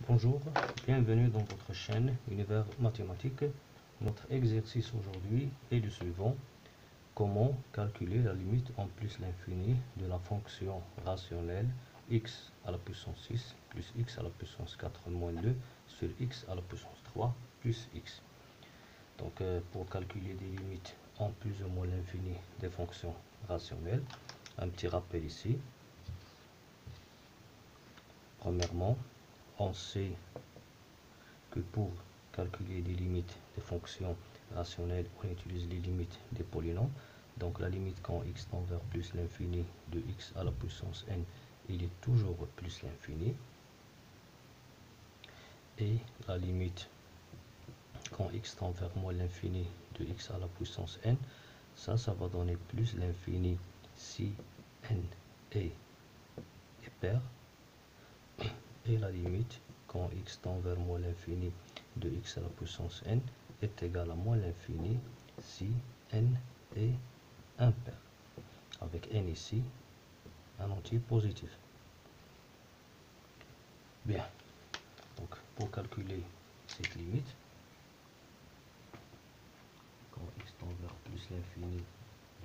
Bonjour, bienvenue dans votre chaîne Univers Mathématique. Notre exercice aujourd'hui est le suivant. Comment calculer la limite en plus l'infini de la fonction rationnelle x à la puissance 6 plus x à la puissance 4 moins 2 sur x à la puissance 3 plus x. Donc pour calculer des limites en plus ou moins l'infini des fonctions rationnelles, un petit rappel ici. Premièrement, on sait que pour calculer des limites des fonctions rationnelles, on utilise les limites des polynômes. Donc la limite quand x tend vers plus l'infini de x à la puissance n, il est toujours plus l'infini. Et la limite quand x tend vers moins l'infini de x à la puissance n, ça va donner plus l'infini si n est pair. Et la limite quand x tend vers moins l'infini de x à la puissance n est égal à moins l'infini si n est impair, avec n ici un entier positif. Bien, donc pour calculer cette limite, quand x tend vers plus l'infini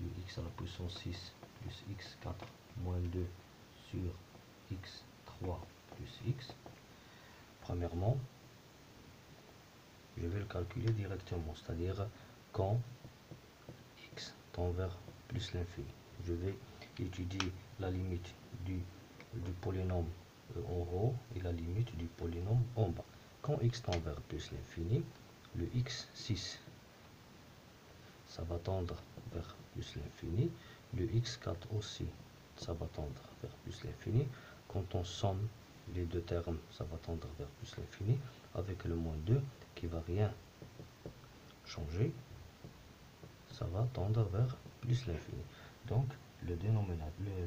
de x à la puissance 6 plus x4 moins 2 sur x3 plus x, premièrement, je vais le calculer directement, c'est-à-dire quand x tend vers plus l'infini. Je vais étudier la limite du polynôme en haut et la limite du polynôme en bas. Quand x tend vers plus l'infini, le x6, ça va tendre vers plus l'infini. Le x4 aussi, ça va tendre vers plus l'infini. Quand on somme les deux termes, ça va tendre vers plus l'infini, avec le moins 2 qui va rien changer, ça va tendre vers plus l'infini. Donc le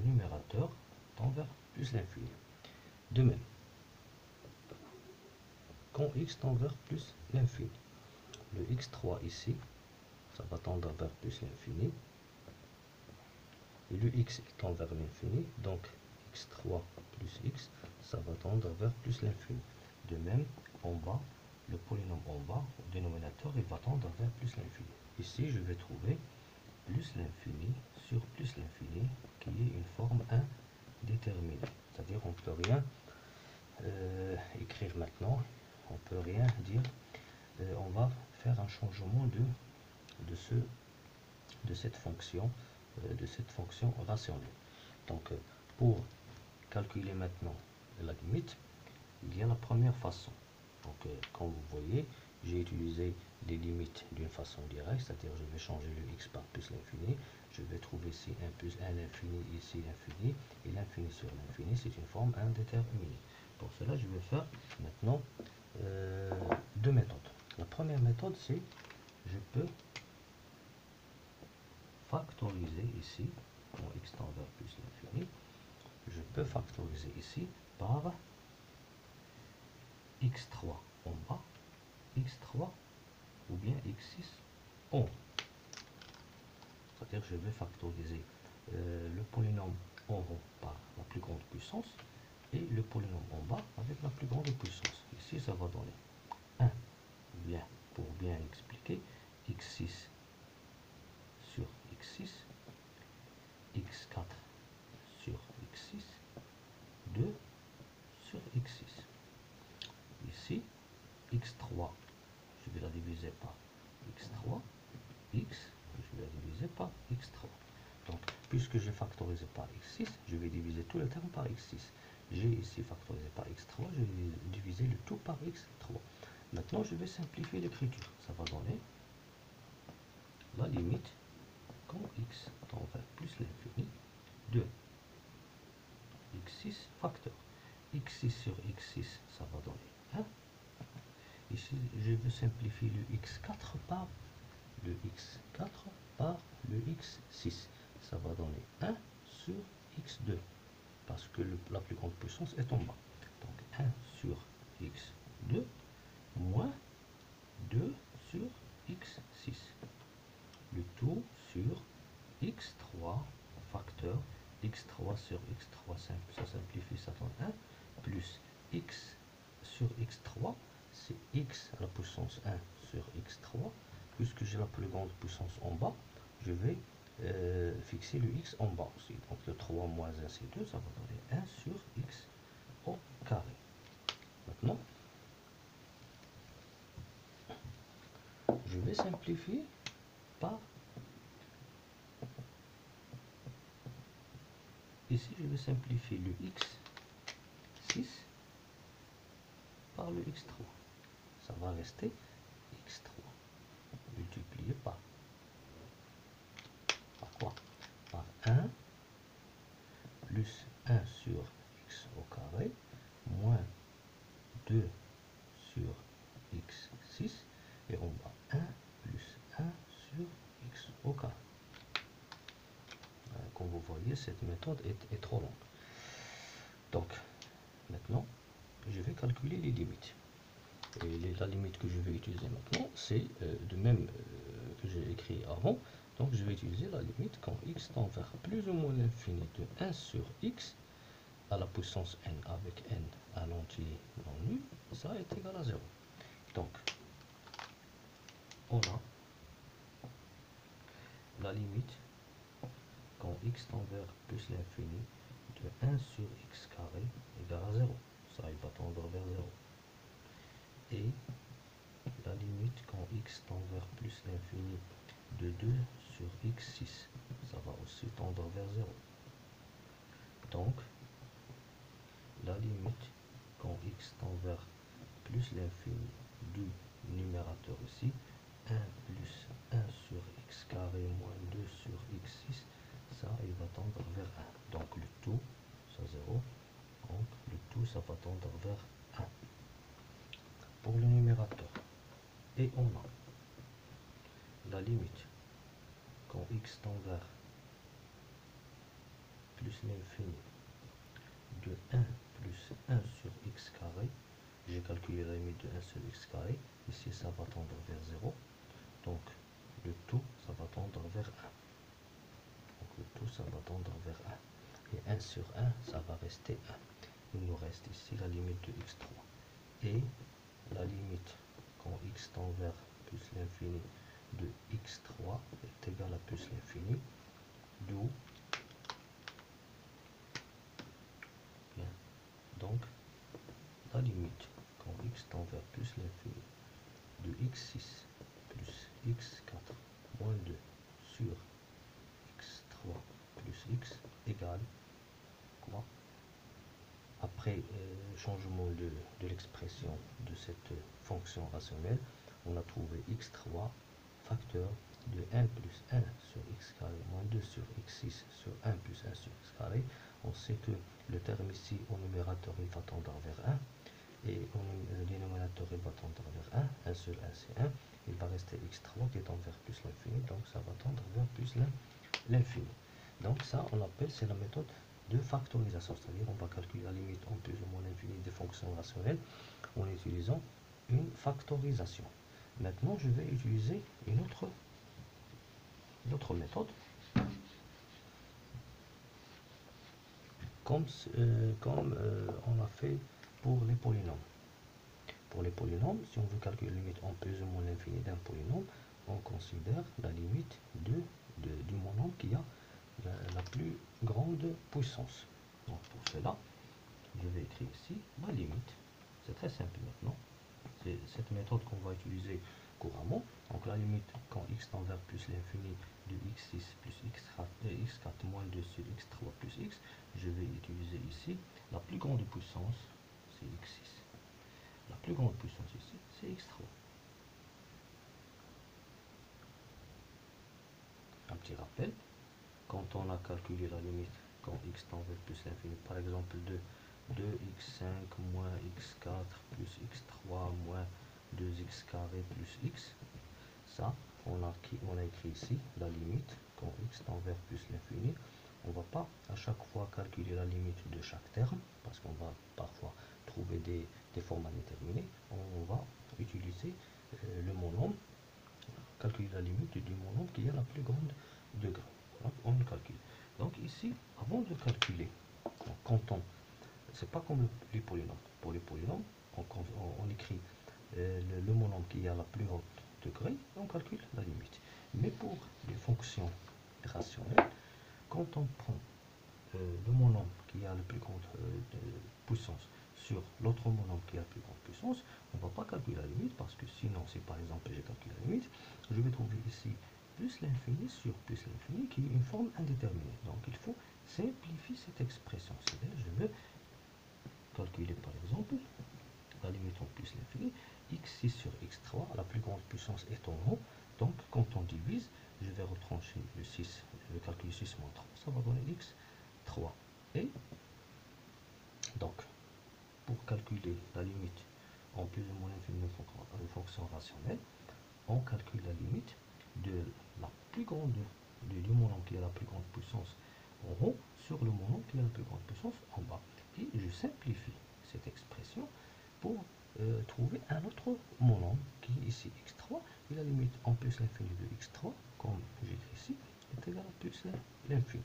numérateur tend vers plus l'infini. De même, quand x tend vers plus l'infini, le x3 ici, ça va tendre vers plus l'infini. Et le x tend vers l'infini, donc x3 plus x, ça va tendre vers plus l'infini. De même, en bas, le polynôme en bas, au dénominateur, il va tendre vers plus l'infini. Ici, je vais trouver plus l'infini sur plus l'infini, qui est une forme indéterminée. C'est-à-dire on ne peut rien écrire maintenant, on ne peut rien dire. On va faire un changement de cette fonction rationnelle. Donc pour calculer maintenant la limite, il y a la première façon. Donc comme vous voyez, j'ai utilisé les limites d'une façon directe, c'est-à-dire je vais changer le x par plus l'infini, je vais trouver ici 1 plus 1 l'infini, ici l'infini, et l'infini sur l'infini, c'est une forme indéterminée. Pour cela, je vais faire maintenant deux méthodes. La première méthode, c'est je peux factoriser ici, quand x tend vers plus l'infini, je peux factoriser ici par x3 en bas, x3 ou bien x6 en haut. C'est-à-dire que je vais factoriser le polynôme en haut par la plus grande puissance et le polynôme en bas avec la plus grande puissance. Ici, ça va donner 1, bien, pour bien expliquer, x6 sur x6, x4 sur x6, 2 sur x6. Ici, x3, je vais la diviser par x3, x, je vais la diviser par x3. Donc, puisque j'ai factorisé par x6, je vais diviser tous les termes par x6. J'ai ici factorisé par x3, je vais diviser le tout par x3. Maintenant, je vais simplifier l'écriture. Ça va donner la limite quand x tend vers plus l'infini de x6 facteur. x6 sur x6, ça va donner 1. Ici, je veux simplifier le x4 par le x4 par le x6. Ça va donner 1 sur x2, parce que la plus grande puissance est en bas. Donc 1 sur x2 moins 2 sur x6. Le tout sur x3 facteur, x3 sur x3 simple, ça simplifie, ça donne 1, plus x sur x3, c'est x à la puissance 1 sur x3. Puisque j'ai la plus grande puissance en bas, je vais fixer le x en bas aussi. Donc le 3 moins 1, c'est 2, ça va donner 1 sur x au carré. Maintenant, je vais simplifier par... Ici, je vais simplifier le x6 par le x3. Ça va rester x3 multiplié par quoi? Par 1 plus 1 sur x au carré moins 2 sur x6 et en bas 1 plus 1 sur x au carré. Comme vous voyez, cette méthode est trop longue. Donc, maintenant, je vais calculer les limites. Et la limite que je vais utiliser maintenant, c'est de même que j'ai écrit avant. Donc, je vais utiliser la limite quand x tend vers plus ou moins l'infini de 1 sur x à la puissance n avec n à l'entier non nul, ça est égal à 0. Donc, on a la limite quand x tend vers plus l'infini de 1 sur x carré égale à 0. Ça, il va tendre vers 0. Et la limite quand x tend vers plus l'infini de 2 sur x6, ça va aussi tendre vers 0. Donc, la limite quand x tend vers plus l'infini du numérateur ici, 1 plus 1 sur x carré moins 2 sur x6, ça, il va tendre vers 1. Donc, le tout, ça 0. Donc, le tout, ça va tendre vers 1 pour le numérateur. Et on a la limite quand x tend vers plus l'infini de 1 plus 1 sur x carré. J'ai calculé la limite de 1 sur x carré. Ici, ça va tendre vers 0. Donc, le tout, ça va tendre vers 1. Donc, le tout, ça va tendre vers 1. Et 1 sur 1, ça va rester 1. Il nous reste ici la limite de x3. Et la limite quand x tend vers plus l'infini de x3 est égal à plus l'infini, d'où donc la limite quand x tend vers plus l'infini de x6 plus x4 moins 2 sur x3 plus x égale quoi? Après changement de l'expression de cette fonction rationnelle, on a trouvé x3 facteur de 1 plus 1 sur x carré moins 2 sur x6 sur 1 plus 1 sur x carré. On sait que le terme ici au numérateur il va tendre vers 1 et au dénominateur il va tendre vers 1. 1 sur 1 c'est 1. Il va rester x3 qui tend vers plus l'infini, donc ça va tendre vers plus l'infini. Donc ça on appelle, c'est la méthode de factorisation, c'est-à-dire on va calculer la limite en plus ou moins l'infini des fonctions rationnelles en utilisant une factorisation. Maintenant je vais utiliser une autre méthode comme on a fait pour les polynômes. Pour les polynômes, si on veut calculer la limite en plus ou moins l'infini d'un polynôme, on considère la limite du monombre qui a la plus grande puissance. Donc pour cela, je vais écrire ici ma limite. C'est très simple maintenant. C'est cette méthode qu'on va utiliser couramment. Donc la limite quand x tend vers plus l'infini de x6 plus x4 moins 2 sur x3 plus x, je vais utiliser ici la plus grande puissance, c'est x6. La plus grande puissance ici, c'est x3. Un petit rappel, quand on a calculé la limite quand x tend vers plus l'infini, par exemple de 2x5 moins x4 plus x3 moins 2x carré plus x, ça, on a écrit ici la limite quand x tend vers plus l'infini. On ne va pas à chaque fois calculer la limite de chaque terme, parce qu'on va parfois trouver des formes indéterminées. On va utiliser le monombre, calculer la limite du monombre qui a la plus grande degré. Donc on calcule. Donc ici, avant de calculer, quand c'est pas comme les polynômes. Pour les polynômes, on écrit le monombre qui a la plus haute degré, et on calcule la limite. Mais pour les fonctions rationnelles, quand on prend le monombre qui a la plus grande puissance sur l'autre monombre qui a la plus grande puissance, on ne va pas calculer la limite, parce que sinon, si par exemple j'ai calculé la limite, je vais trouver ici plus l'infini sur plus l'infini, qui est une forme indéterminée. Donc il faut simplifier cette expression. C'est-à-dire, je vais calculer par exemple la limite en plus l'infini, x6 sur x3, la plus grande puissance est en haut, donc quand on divise, je vais retrancher le 6, je vais calculer 6 moins 3, ça va donner x3. Et donc, pour calculer la limite en plus ou moins l'infini d'une fonction rationnelle, on calcule la limite de la plus grande du monombre qui a la plus grande puissance en haut sur le monombre qui a la plus grande puissance en bas. Et je simplifie cette expression pour trouver un autre monombre qui est ici x3, et la limite en plus l'infini de x3, comme j'écris ici, est égale à plus l'infini.